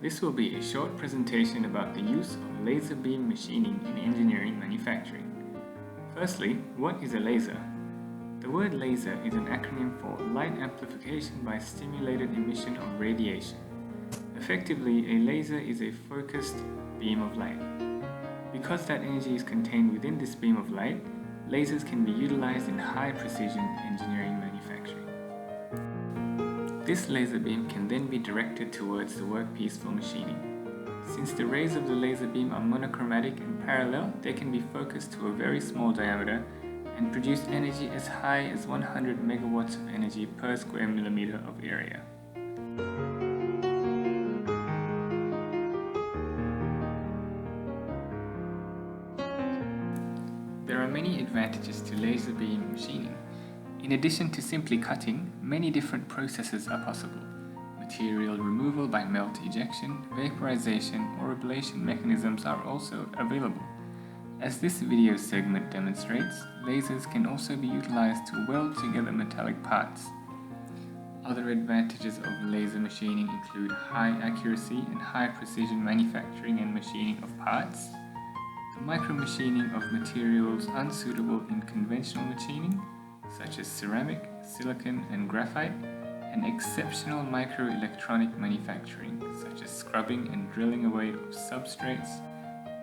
This will be a short presentation about the use of laser beam machining in engineering manufacturing. Firstly, what is a laser? The word laser is an acronym for light amplification by stimulated emission of radiation. Effectively, a laser is a focused beam of light. Because that energy is contained within this beam of light, lasers can be utilized in high precision engineering manufacturing. This laser beam can then be directed towards the workpiece for machining. Since the rays of the laser beam are monochromatic and parallel, they can be focused to a very small diameter and produce energy as high as 100 megawatts of energy per square millimeter of area. There are many advantages to laser beam machining. In addition to simply cutting, many different processes are possible. Material removal by melt ejection, vaporization, or ablation mechanisms are also available. As this video segment demonstrates, lasers can also be utilized to weld together metallic parts. Other advantages of laser machining include high accuracy and high precision manufacturing and machining of parts, the micromachining of materials unsuitable in conventional machining, such as ceramic, silicon, and graphite, and exceptional microelectronic manufacturing, such as scrubbing and drilling away of substrates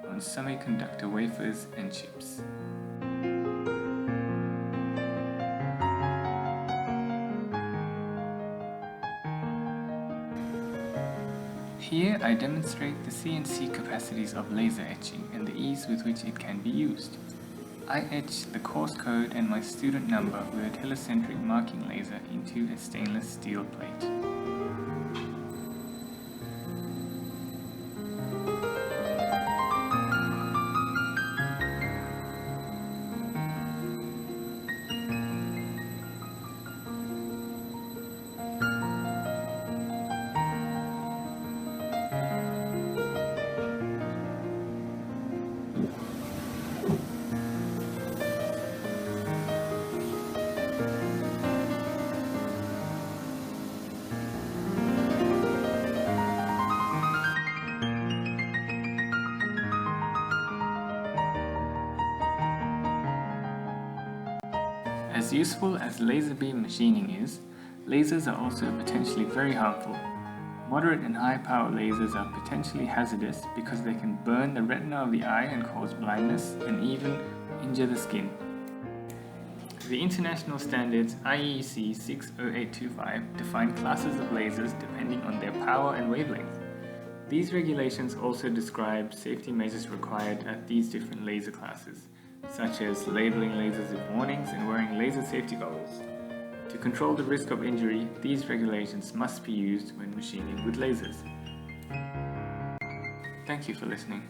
on semiconductor wafers and chips. Here I demonstrate the CNC capacities of laser etching and the ease with which it can be used. I etch the course code and my student number with a telecentric marking laser into a stainless steel plate. As useful as laser beam machining is, lasers are also potentially very harmful. Moderate and high power lasers are potentially hazardous because they can burn the retina of the eye and cause blindness and even injure the skin. The international standards IEC 60825 define classes of lasers depending on their power and wavelength. These regulations also describe safety measures required at these different laser classes, such as labeling lasers with warnings and wearing laser safety goggles. To control the risk of injury, these regulations must be used when machining with lasers. Thank you for listening.